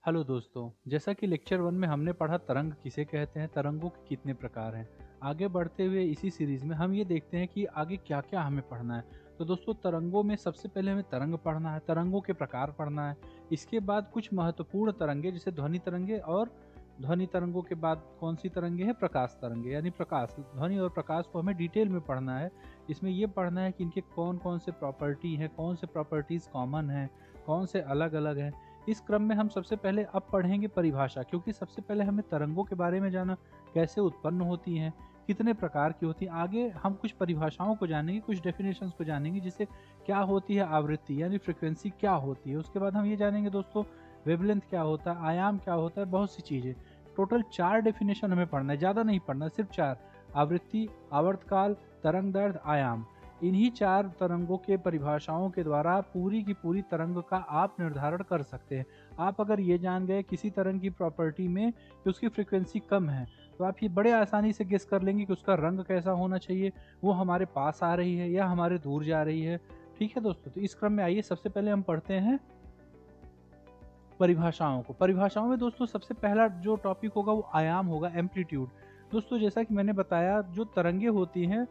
Hello दोस्तों, जैसा कि लेक्चर 1 में हमने पढ़ा तरंग किसे कहते हैं, तरंगों के कितने प्रकार हैं। आगे बढ़ते हुए इसी सीरीज़ में हम ये देखते हैं कि आगे क्या-क्या हमें पढ़ना है। तो दोस्तों तरंगों में सबसे पहले हमें तरंग पढ़ना है, तरंगों के प्रकार पढ़ना है। इसके बाद कुछ महत्वपूर्ण तरंगे जैसे ध्वनि तरंगे और ध्वनि तरंगों के बाद कौन-सी तरंगे हैं, प्रकाश तरंगे यानी प्रकाश। ध्वनि और प्रकाश को हमें डिटेल में पढ़ना है। इसमें ये पढ़ना है कि इनके कौन-कौन से प्रॉपर्टी हैं, कौन से प्रॉपर्टीज़ कॉमन हैं, कौन से अलग-अलग हैं। इस क्रम में हम सबसे पहले अब पढ़ेंगे परिभाषा, क्योंकि सबसे पहले हमें तरंगों के बारे में जाना, कैसे उत्पन्न होती हैं, कितने प्रकार की होती हैं। आगे हम कुछ परिभाषाओं को जानेंगे, कुछ डेफिनेशंस को जानेंगे, जिससे क्या होती है आवृत्ति यानी फ्रिक्वेंसी क्या होती है। उसके बाद हम ये जानेंगे दोस्तों वेवलेंथ क्या होता है, आयाम क्या होता है, बहुत सी चीज़ें। टोटल 4 डेफिनेशन हमें पढ़ना है, ज़्यादा नहीं पढ़ना, सिर्फ 4। आवृत्ति, आवर्तकाल, तरंग दैर्ध्य, आयाम। इन्हीं 4 तरंगों के परिभाषाओं के द्वारा पूरी की पूरी तरंग का आप निर्धारण कर सकते हैं। आप अगर ये जान गए किसी तरंग की प्रॉपर्टी में कि उसकी फ्रीक्वेंसी कम है, तो आप ये बड़े आसानी से गेस कर लेंगे कि उसका रंग कैसा होना चाहिए, वो हमारे पास आ रही है या हमारे दूर जा रही है। ठीक है दोस्तों, तो इस क्रम में आइए सबसे पहले हम पढ़ते हैं परिभाषाओं को। परिभाषाओं में दोस्तों सबसे पहला जो टॉपिक होगा वो आयाम होगा, एम्पलीट्यूड। दोस्तों जैसा कि मैंने बताया, जो तरंगे होती हैं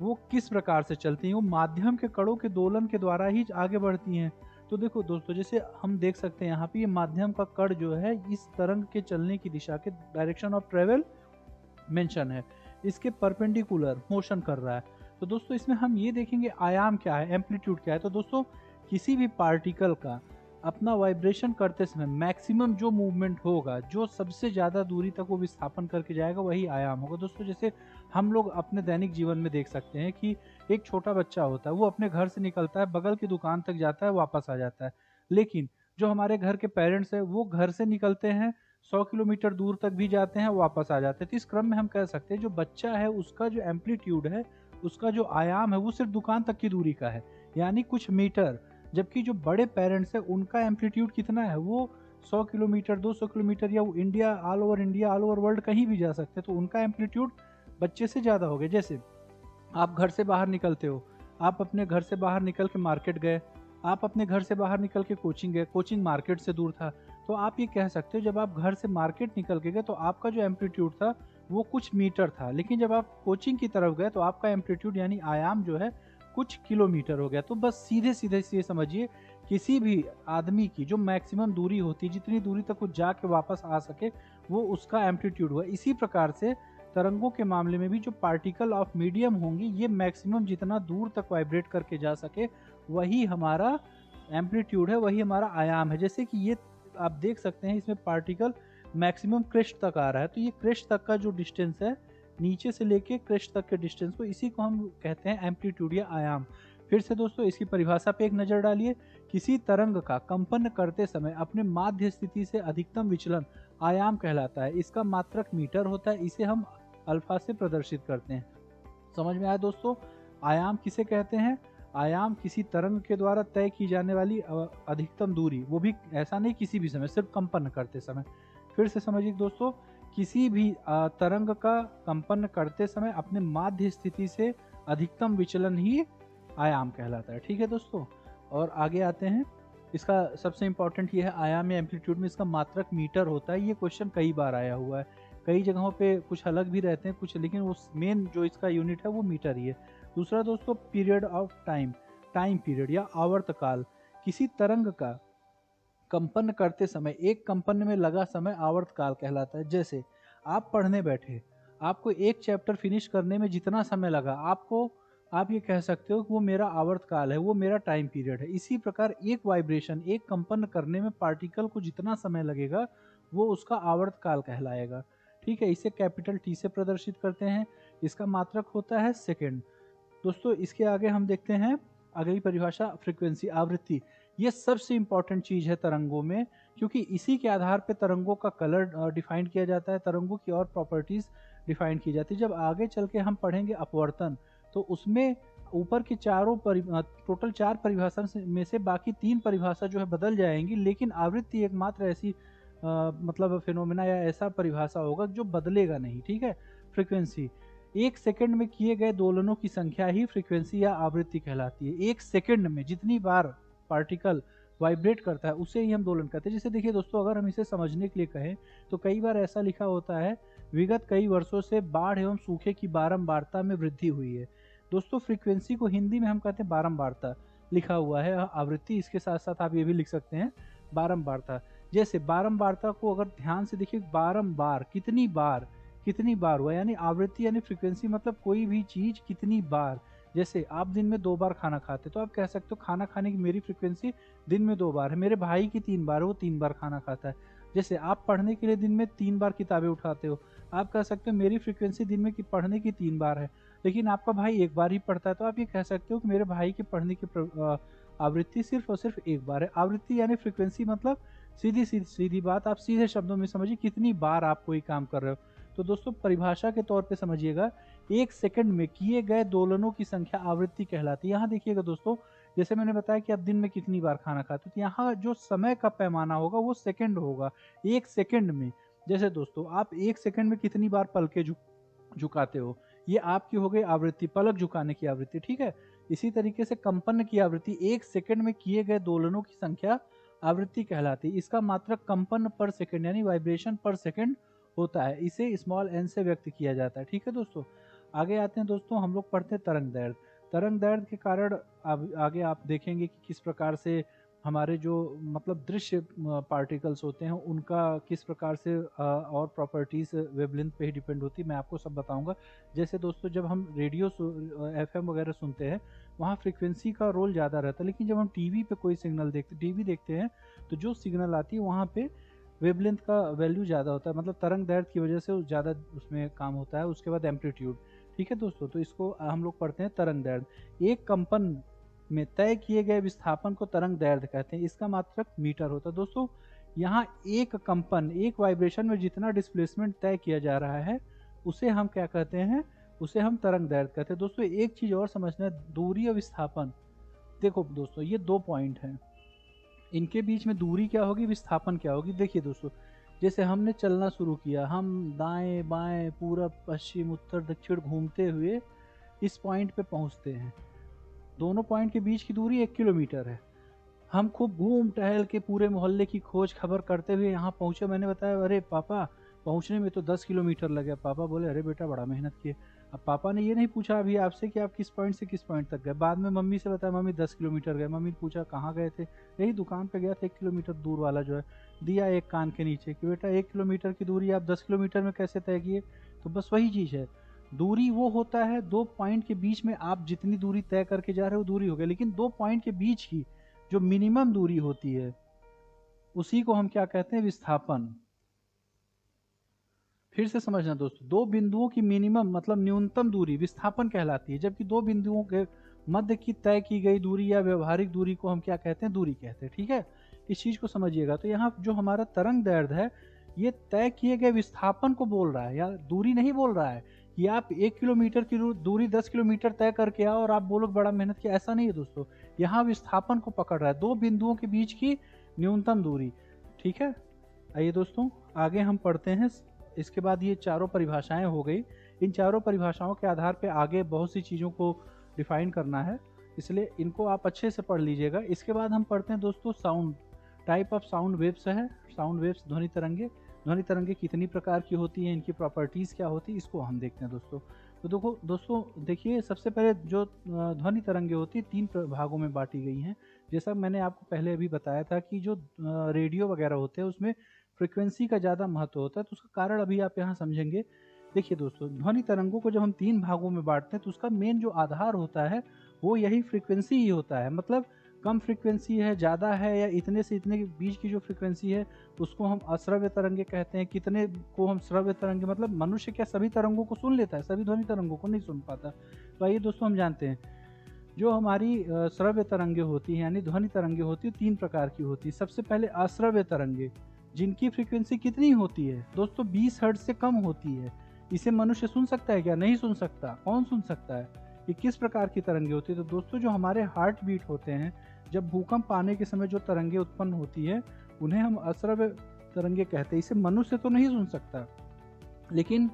वो किस प्रकार से चलती हैं, वो माध्यम के कणों के दोलन के द्वारा ही आगे बढ़ती हैं। तो देखो दोस्तों, जैसे हम देख सकते हैं यहाँ पे ये माध्यम का कण जो है इस तरंग के चलने की दिशा के डायरेक्शन ऑफ ट्रेवल मेंशन है, इसके परपेंडिकुलर मोशन कर रहा है। तो दोस्तों इसमें हम ये देखेंगे आयाम क्या है, एम्पलीट्यूड क्या है। तो दोस्तों किसी भी पार्टिकल का अपना वाइब्रेशन करते समय मैक्सिमम जो मूवमेंट होगा, जो सबसे ज़्यादा दूरी तक वो विस्थापन करके जाएगा, वही आयाम होगा। दोस्तों जैसे हम लोग अपने दैनिक जीवन में देख सकते हैं कि एक छोटा बच्चा होता है, वो अपने घर से निकलता है, बगल की दुकान तक जाता है, वापस आ जाता है। लेकिन जो हमारे घर के पेरेंट्स हैं, वो घर से निकलते हैं, 100 किलोमीटर दूर तक भी जाते हैं, वापस आ जाते हैं। तो इस क्रम में हम कह सकते हैं जो बच्चा है उसका जो एम्पलीट्यूड है, उसका जो आयाम है, वो सिर्फ दुकान तक की दूरी का है, यानी कुछ मीटर। जबकि जो बड़े पेरेंट्स हैं उनका एम्पलीट्यूड कितना है, वो 100 किलोमीटर, 200 किलोमीटर, या वो इंडिया, ऑल ओवर वर्ल्ड कहीं भी जा सकते हैं। तो उनका एम्पलीट्यूड बच्चे से ज़्यादा हो गया। जैसे आप घर से बाहर निकलते हो, आप अपने घर से बाहर निकल के मार्केट गए, आप अपने घर से बाहर निकल के कोचिंग गए, कोचिंग मार्केट से दूर था। तो आप ये कह सकते हो जब आप घर से मार्केट निकल के गए तो आपका जो एम्पलीट्यूड था वो कुछ मीटर था, लेकिन जब आप कोचिंग की तरफ गए तो आपका एम्पलीट्यूड यानी आयाम जो है कुछ किलोमीटर हो गया। तो बस सीधे सीधे से ये समझिए, किसी भी आदमी की जो मैक्सिमम दूरी होती है, जितनी दूरी तक वो जाके वापस आ सके, वो उसका एम्पलीट्यूड हुआ। इसी प्रकार से तरंगों के मामले में भी जो पार्टिकल ऑफ मीडियम होंगी, ये मैक्सिमम जितना दूर तक वाइब्रेट करके जा सके, वही हमारा एम्पलीट्यूड है, वही हमारा आयाम है। जैसे कि ये आप देख सकते हैं, इसमें पार्टिकल मैक्सिमम क्रेस्ट तक आ रहा है, तो ये क्रेस्ट तक का जो डिस्टेंस है, नीचे से लेके क्रेस्ट तक के डिस्टेंस को, इसी को हम कहते हैं एम्पलीट्यूड या आयाम। फिर से दोस्तों इसकी परिभाषा पे एक नज़र डालिए। किसी तरंग का कंपन करते समय अपने माध्य स्थिति से अधिकतम विचलन आयाम कहलाता है। इसका मात्रक मीटर होता है, इसे हम अल्फा से प्रदर्शित करते हैं। समझ में आया दोस्तों, आयाम किसे कहते हैं? आयाम किसी तरंग के द्वारा तय की जाने वाली अधिकतम दूरी, वो भी ऐसा नहीं किसी भी समय, सिर्फ कंपन करते समय। फिर से समझिए दोस्तों, किसी भी तरंग का कंपन करते समय अपने माध्य स्थिति से अधिकतम विचलन ही आयाम कहलाता है। ठीक है दोस्तों, और आगे आते हैं। इसका सबसे इम्पोर्टेंट ये है, आयाम या एम्पलीट्यूड में इसका मात्रक मीटर होता है। ये क्वेश्चन कई बार आया हुआ है, कई जगहों पे कुछ अलग भी रहते हैं कुछ, लेकिन वो मेन जो इसका यूनिट है वो मीटर ही है। दूसरा दोस्तों period of time, time period या आवर्तकाल। किसी तरंग का कंपन करते समय एक कंपन में लगा समय आवर्तकाल कहलाता है। जैसे आप पढ़ने बैठे, आपको एक चैप्टर फिनिश करने में जितना समय लगा, आप ये कह सकते हो कि वो मेरा आवर्तकाल है, वो मेरा टाइम पीरियड है। इसी प्रकार एक वाइब्रेशन, एक कंपन करने में पार्टिकल को जितना समय लगेगा, वो उसका आवर्तकाल कहलाएगा। ठीक है, इसे कैपिटल टी से प्रदर्शित करते हैं। इसका मात्रक होता है सेकेंड। दोस्तों इसके आगे हम देखते हैं अगली परिभाषा, फ्रीक्वेंसी, आवृत्ति। ये सबसे इंपॉर्टेंट चीज है तरंगों में, क्योंकि इसी के आधार पे तरंगों का कलर डिफाइन किया जाता है, तरंगों की और प्रॉपर्टीज डिफाइन की जाती है। जब आगे चल के हम पढ़ेंगे अपवर्तन, तो उसमें ऊपर की टोटल 4 परिभाषा में से बाकी 3 परिभाषा जो है बदल जाएंगी, लेकिन आवृत्ति एकमात्र ऐसी मतलब फिनोमेना या ऐसा परिभाषा होगा जो बदलेगा नहीं। ठीक है, फ्रीक्वेंसी, एक सेकंड में किए गए दोलनों की संख्या ही फ्रीक्वेंसी या आवृत्ति कहलाती है। एक सेकंड में जितनी बार पार्टिकल वाइब्रेट करता है, उसे ही हम दोलन कहते हैं। जैसे देखिए दोस्तों, अगर हम इसे समझने के लिए कहें तो कई बार ऐसा लिखा होता है, विगत कई वर्षों से बाढ़ एवं सूखे की बारंबारता में वृद्धि हुई है। दोस्तों फ्रीक्वेंसी को हिंदी में हम कहते हैं बारंबारता, लिखा हुआ है आवृत्ति, इसके साथ साथ आप ये भी लिख सकते हैं बारंबारता। जैसे बारंबारता को अगर ध्यान से देखिए, बारंबार कितनी बार हुआ, यानी आवृत्ति यानी फ्रीक्वेंसी मतलब कोई भी चीज कितनी बार। जैसे आप दिन में 2 बार खाना खाते, तो आप कह सकते हो खाना खाने की मेरी फ्रीक्वेंसी दिन में 2 बार है, मेरे भाई की 3 बार है, वो 3 बार खाना खाता है। जैसे आप पढ़ने के लिए दिन में 3 बार किताबें उठाते हो, आप कह सकते हो मेरी फ्रीक्वेंसी दिन में पढ़ने की 3 बार है, लेकिन आपका भाई 1 बार ही पढ़ता है, तो आप ये कह सकते हो कि मेरे भाई के पढ़ने की आवृत्ति सिर्फ और सिर्फ 1 बार है। आवृत्ति यानी फ्रीक्वेंसी मतलब सीधी बात, आप सीधे शब्दों में समझिए कितनी बार आप कोई काम कर रहे हो। तो दोस्तों परिभाषा के तौर पे समझिएगा, 1 सेकंड में किए गए दोलनों की संख्या आवृत्ति कहलाती है। यहाँ देखिएगा दोस्तों, जैसे मैंने बताया कि आप दिन में कितनी बार खाना खाते हो, तो यहाँ जो समय का पैमाना होगा वो सेकंड होगा, 1 सेकंड में। जैसे दोस्तों आप 1 सेकंड में कितनी बार पलके झुकाते हो, ये आपकी हो गई आवृत्ति, पलक झुकाने की आवृत्ति, ठीक है। इसी तरीके से कंपन की आवृत्ति, 1 सेकंड में किए गए दोलनों की संख्या आवृत्ति कहलाती है। इसका मात्रक कंपन पर सेकंड यानी वाइब्रेशन पर सेकंड होता है, इसे स्मॉल एन से व्यक्त किया जाता है, ठीक है दोस्तों। आगे आते हैं दोस्तों, हम लोग पढ़ते हैं तरंग दैर्ध्य। तरंग दैर्ध्य के कारण अब आगे आप देखेंगे कि किस प्रकार से हमारे जो मतलब दृश्य पार्टिकल्स होते हैं उनका किस प्रकार से और प्रॉपर्टीज वेवलेंथ पे ही डिपेंड होती है, मैं आपको सब बताऊंगा। जैसे दोस्तों जब हम रेडियो FM वगैरह सुनते हैं, वहाँ फ्रीक्वेंसी का रोल ज़्यादा रहता है, लेकिन जब हम टीवी पे कोई सिग्नल टीवी देखते हैं, तो जो सिग्नल आती है वहाँ पे वेवलेंथ का वैल्यू ज़्यादा होता है, मतलब तरंग दैर्ध्य की वजह से ज़्यादा उसमें काम होता है। उसके बाद एम्पलीट्यूड, ठीक है दोस्तों। तो इसको हम लोग पढ़ते हैं तरंग दैर्ध्य। एक कंपन में तय किए गए विस्थापन को तरंग दैर्ध्य कहते हैं, इसका मात्रक मीटर होता है। दोस्तों यहाँ एक कंपन, एक वाइब्रेशन में जितना डिस्प्लेसमेंट तय किया जा रहा है उसे हम क्या कहते हैं, उसे हम तरंग दैर्ध्य कहते हैं। दोस्तों एक चीज़ और समझना है, दूरी और विस्थापन। देखो दोस्तों ये 2 पॉइंट हैं, इनके बीच में दूरी क्या होगी, विस्थापन क्या होगी। देखिए दोस्तों, जैसे हमने चलना शुरू किया, हम दाएं बाएं पूरब पश्चिम उत्तर दक्षिण घूमते हुए इस पॉइंट पे पहुंचते हैं। दोनों पॉइंट के बीच की दूरी 1 किलोमीटर है। हम खूब घूम टहल के पूरे मोहल्ले की खोज खबर करते हुए यहाँ पहुँचे। मैंने बताया अरे पापा पहुँचने में तो 10 किलोमीटर लगे। पापा बोले अरे बेटा बड़ा मेहनत किए। अब पापा ने ये नहीं पूछा अभी आपसे कि आप किस पॉइंट से किस पॉइंट तक गए। बाद में मम्मी से बताया मम्मी 10 किलोमीटर गए। मम्मी ने पूछा कहाँ गए थे, यही दुकान पे गया था 1 किलोमीटर दूर वाला जो है। दिया एक कान के नीचे कि बेटा 1 किलोमीटर की दूरी आप 10 किलोमीटर में कैसे तय किए। तो बस वही चीज़ है, दूरी वो होता है 2 पॉइंट के बीच में आप जितनी दूरी तय करके जा रहे हो दूरी हो गई, लेकिन 2 पॉइंट के बीच की जो मिनिमम दूरी होती है उसी को हम क्या कहते हैं, विस्थापन। फिर से समझना दोस्तों, 2 बिंदुओं की मिनिमम मतलब न्यूनतम दूरी विस्थापन कहलाती है, जबकि 2 बिंदुओं के मध्य की तय की गई दूरी या व्यवहारिक दूरी को हम क्या कहते हैं, दूरी कहते हैं, ठीक है। इस चीज को समझिएगा। तो यहाँ जो हमारा तरंग दैर्ध्य है ये तय किए गए विस्थापन को बोल रहा है, या दूरी नहीं बोल रहा है कि आप 1 किलोमीटर की दूरी 10 किलोमीटर तय करके आओ और आप बोलो बड़ा मेहनत किया, ऐसा नहीं है दोस्तों। यहाँ विस्थापन को पकड़ रहा है, 2 बिंदुओं के बीच की न्यूनतम दूरी, ठीक है। आइए दोस्तों आगे हम पढ़ते हैं। इसके बाद ये चारों परिभाषाएं हो गई। इन चारों परिभाषाओं के आधार पे आगे बहुत सी चीज़ों को डिफाइन करना है, इसलिए इनको आप अच्छे से पढ़ लीजिएगा। इसके बाद हम पढ़ते हैं दोस्तों sound, type of sound waves है। साउंड वेव्स ध्वनि तरंगे, ध्वनि तरंगे कितनी प्रकार की होती हैं, इनकी प्रॉपर्टीज़ क्या होती है, इसको हम देखते हैं दोस्तों। तो देखो दोस्तों देखिए, सबसे पहले जो ध्वनि तरंगे होती है 3 भागों में बांटी गई हैं। जैसा मैंने आपको पहले अभी बताया था कि जो रेडियो वगैरह होते हैं उसमें फ्रिक्वेंसी का ज़्यादा महत्व होता है, तो उसका कारण अभी आप यहाँ समझेंगे। देखिए दोस्तों, ध्वनि तरंगों को जब हम 3 भागों में बांटते हैं तो उसका मेन जो आधार होता है वो यही फ्रिक्वेंसी ही होता है। मतलब कम फ्रिक्वेंसी है, ज़्यादा है, या इतने से इतने के बीच की जो फ्रिक्वेंसी है उसको हम अश्रव्य तरंगे कहते हैं। कितने को हम श्रव्य तरंगे, मतलब मनुष्य क्या सभी तरंगों को सुन लेता है, सभी ध्वनि तरंगों को नहीं सुन पाता। तो आइए दोस्तों हम जानते हैं, जो हमारी श्रव्य तरंगे होती हैं यानी ध्वनि तरंगे होती है 3 प्रकार की होती है। सबसे पहले अश्रव्य तरंगे, जिनकी फ्रीक्वेंसी कितनी होती है दोस्तों, 20 हर्ट्ज से कम होती है। इसे मनुष्य सुन सकता है क्या, नहीं सुन सकता। कौन सुन सकता है। ये किस प्रकार की तरंगे होती है, तो दोस्तों जो हमारे हार्ट बीट होते हैं, जब भूकंप आने के समय जो तरंगे उत्पन्न होती है उन्हें हम अश्रव्य तरंगे कहते हैं। इसे मनुष्य तो नहीं सुन सकता, लेकिन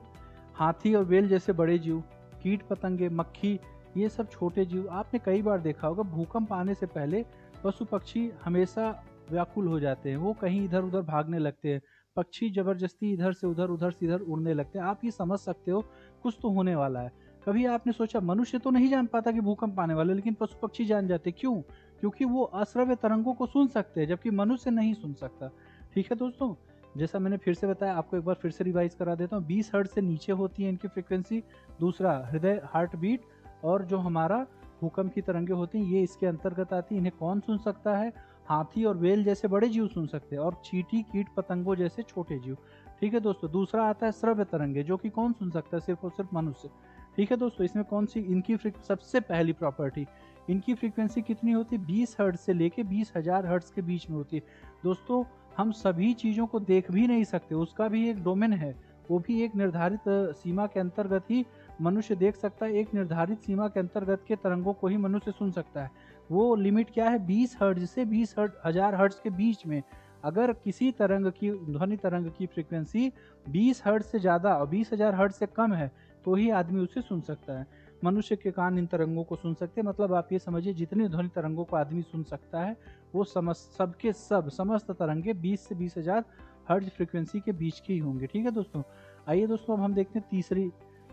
हाथी और व्हेल जैसे बड़े जीव, कीट पतंगे, मक्खी, ये सब छोटे जीव, आपने कई बार देखा होगा भूकंप आने से पहले पशु पक्षी हमेशा व्याकुल हो जाते हैं, वो कहीं इधर उधर भागने लगते हैं, पक्षी जबरदस्ती इधर से उधर उधर से इधर उड़ने लगते हैं। आप ये समझ सकते हो कुछ तो होने वाला है। कभी आपने सोचा, मनुष्य तो नहीं जान पाता कि भूकंप आने वाला है, लेकिन पशु पक्षी जान जाते। क्यों? क्योंकि वो अश्रव्य तरंगों को सुन सकते हैं, जबकि मनुष्य नहीं सुन सकता। ठीक है दोस्तों, जैसा मैंने फिर से बताया, आपको एक बार फिर से रिवाइज करा देता हूँ। 20 हर्ट्ज से नीचे होती है इनकी फ्रिक्वेंसी। दूसरा, हृदय हार्ट बीट और जो हमारा भूकंप की तरंगे होती हैं, ये इसके अंतर्गत आती है। इन्हें कौन सुन सकता है? हाथी और व्हेल जैसे बड़े जीव सुन सकते हैं, और चींटी कीट पतंगों जैसे छोटे जीव। ठीक है दोस्तों, दूसरा आता है श्रव्य तरंगे, जो कि कौन सुन सकता है? सिर्फ और सिर्फ मनुष्य। ठीक है दोस्तों, इसमें कौन सी इनकी सबसे पहली प्रॉपर्टी, इनकी फ्रीक्वेंसी कितनी होती है? 20 हर्ट्ज से लेके 20,000 हर्ट्ज के बीच में होती है। दोस्तों, हम सभी चीज़ों को देख भी नहीं सकते, उसका भी एक डोमेन है, वो भी एक निर्धारित सीमा के अंतर्गत ही मनुष्य देख सकता है। एक निर्धारित सीमा के अंतर्गत के तरंगों को ही मनुष्य सुन सकता है। वो लिमिट क्या है? 20 हर्ट्ज से 20,000 हर्ट्ज के बीच में। अगर किसी तरंग की, ध्वनि तरंग की फ्रीक्वेंसी 20 हर्ट्ज से ज़्यादा और 20,000 हर्ट्ज से कम है, तो ही आदमी उसे सुन सकता है। मनुष्य के कान इन तरंगों को सुन सकते हैं। मतलब आप ये समझिए, जितनी ध्वनि तरंगों को आदमी सुन सकता है, वो सबके समस्त तरंगे 20 से 20,000 हर्ट्ज फ्रीक्वेंसी के बीच की ही होंगे। ठीक है दोस्तों, आइए दोस्तों, अब हम देखते हैं तीसरी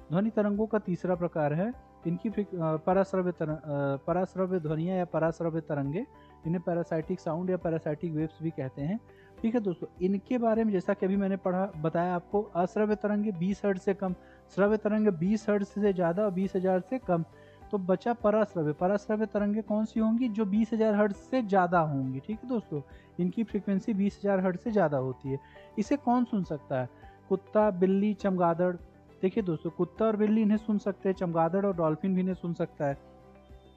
ध्वनि तरंगों का तीसरा प्रकार है इनकी पराश्रव्य ध्वनियाँ या पराश्रव्य तरंगे। इन्हें पैरासाइटिक साउंड या पैरासाइटिक वेव्स भी कहते हैं। ठीक है दोस्तों, इनके बारे में जैसा कि अभी मैंने बताया आपको, अश्रव्य तरंगे 20 हर्ट्ज से कम, श्रव्य तरंगे 20 हर्ट्ज से ज़्यादा और 20,000 से कम। तो बचा पराश्रव्य। पराश्रव्य तरंगे कौन सी होंगी? जो 20,000 हर्ट्ज से ज़्यादा होंगी। ठीक है दोस्तों, इनकी फ्रीक्वेंसी 20,000 हर्ट्ज से ज़्यादा होती है। इसे कौन सुन सकता है? कुत्ता, बिल्ली, चमगादड़। देखिए दोस्तों, कुत्ता और बिल्ली इन्हें सुन सकते हैं, चमगादड़ और डॉल्फिन भी इन्हें सुन सकता है।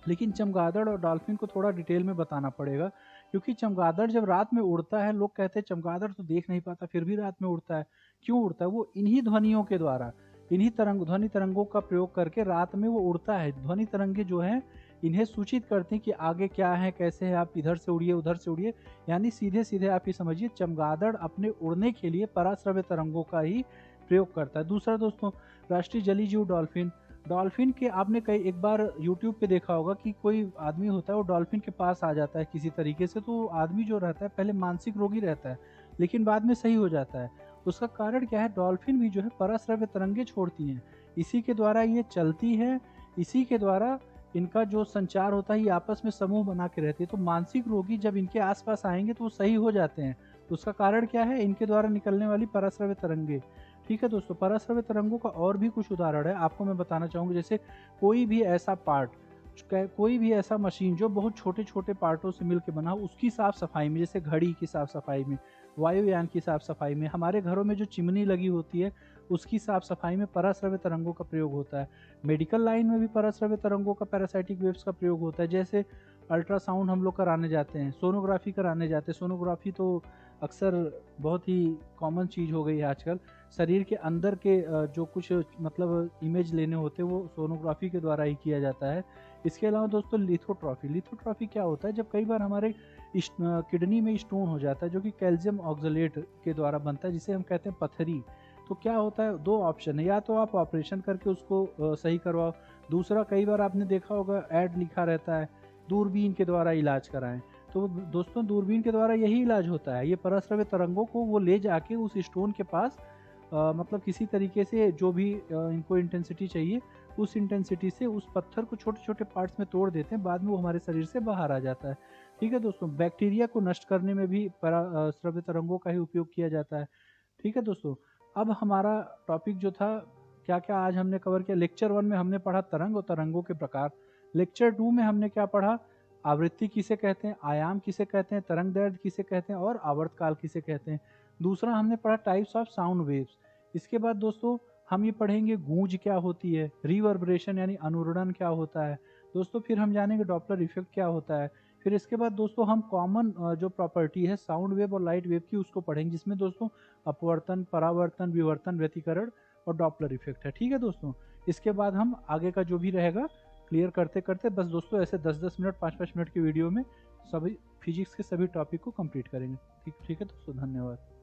लेकिन चमगादड़ और डॉल्फिन को थोड़ा डिटेल में बताना पड़ेगा, क्योंकि चमगादड़ जब रात में उड़ता है, लोग कहते हैं चमगादड़ तो देख नहीं पाता, फिर भी रात में उड़ता है। क्यों उड़ता है? वो इन्हीं ध्वनियों के द्वारा, इन्हीं ध्वनि तरंगों का प्रयोग करके रात में वो उड़ता है। ध्वनि तरंगे जो हैं, इन्हें सूचित करते हैं कि आगे क्या है, कैसे है, आप इधर से उड़िए, उधर से उड़िए। यानी सीधे सीधे आप ये समझिए, चमगादड़ अपने उड़ने के लिए पराश्रव्य तरंगों का ही प्रयोग करता है। दूसरा दोस्तों, राष्ट्रीय जलीय जीव डॉल्फिन। डॉल्फिन के आपने कई एक बार यूट्यूब पे देखा होगा कि कोई आदमी होता है, वो डॉल्फिन के पास आ जाता है किसी तरीके से, तो आदमी जो रहता है पहले मानसिक रोगी रहता है, लेकिन बाद में सही हो जाता है। उसका कारण क्या है? डॉल्फिन भी जो है पराश्रव्य तरंगे छोड़ती हैं, इसी के द्वारा ये चलती है, इसी के द्वारा इनका जो संचार होता है, ये आपस में समूह बना के रहती है। तो मानसिक रोगी जब इनके आसपास आएंगे तो वो सही हो जाते हैं। तो उसका कारण क्या है? इनके द्वारा निकलने वाली पराश्रव्य तरंगे। ठीक है दोस्तों, पराश्रव्य तरंगों का और भी कुछ उदाहरण है, आपको मैं बताना चाहूँगा। जैसे कोई भी ऐसा पार्ट, कोई भी ऐसा मशीन जो बहुत छोटे छोटे पार्टों से मिलकर बना हो, उसकी साफ सफाई में, जैसे घड़ी की साफ सफाई में, वायुयान की साफ सफाई में, हमारे घरों में जो चिमनी लगी होती है उसकी साफ सफाई में पराश्रव्य तरंगों का प्रयोग होता है। मेडिकल लाइन में भी पराश्रव्य तरंगों का, पैरासाइटिक वेव्स का प्रयोग होता है। जैसे अल्ट्रासाउंड हम लोग कराने जाते हैं, सोनोग्राफी कराने जाते हैं। सोनोग्राफी तो अक्सर बहुत ही कॉमन चीज़ हो गई है आजकल। शरीर के अंदर के जो कुछ मतलब इमेज लेने होते हैं, वो सोनोग्राफी के द्वारा ही किया जाता है। इसके अलावा दोस्तों, लिथोट्रॉफी। लिथोट्रॉफी क्या होता है? जब कई बार हमारे किडनी में स्टोन हो जाता है, जो कि कैल्शियम ऑक्सलेट के द्वारा बनता है, जिसे हम कहते हैं पत्थरी। तो क्या होता है? दो ऑप्शन है, या तो आप ऑपरेशन करके उसको सही करवाओ। दूसरा, कई बार आपने देखा होगा ऐड लिखा रहता है, दूरबीन के द्वारा इलाज कराएं। तो दोस्तों, दूरबीन के द्वारा यही इलाज होता है। ये पराश्रव्य तरंगों को वो ले जाके उस स्टोन के पास मतलब किसी तरीके से जो भी इनको इंटेंसिटी चाहिए, उस इंटेंसिटी से उस पत्थर को छोटे छोटे पार्ट्स में तोड़ देते हैं, बाद में वो हमारे शरीर से बाहर आ जाता है। ठीक है दोस्तों, बैक्टीरिया को नष्ट करने में भी पराश्रव्य तरंगों का ही उपयोग किया जाता है। ठीक है दोस्तों, अब हमारा टॉपिक जो था, क्या क्या आज हमने कवर किया। लेक्चर 1 में हमने पढ़ा तरंग और तरंगों के प्रकार। लेक्चर 2 में हमने क्या पढ़ा? आवृत्ति किसे कहते हैं, आयाम किसे कहते हैं, तरंग दैर्ध्य किसे कहते हैं, और आवर्तकाल किसे कहते हैं। दूसरा हमने पढ़ा टाइप्स ऑफ साउंड वेव्स। इसके बाद दोस्तों, हम ये पढ़ेंगे गूंज क्या होती है, रिवर्बरेशन यानी अनुरणन क्या होता है दोस्तों। फिर हम जानेंगे डॉपलर इफेक्ट क्या होता है। फिर इसके बाद दोस्तों, हम कॉमन जो प्रॉपर्टी है साउंड वेव और लाइट वेव की, उसको पढ़ेंगे, जिसमें दोस्तों अपवर्तन, परावर्तन, विवर्तन, व्यतिकरण और डॉपलर इफेक्ट है। ठीक है दोस्तों, इसके बाद हम आगे का जो भी रहेगा क्लियर करते करते, बस दोस्तों ऐसे 10-10 मिनट, 5-5 मिनट की वीडियो में सभी फिजिक्स के सभी टॉपिक को कंप्लीट करेंगे। ठीक है दोस्तों, धन्यवाद।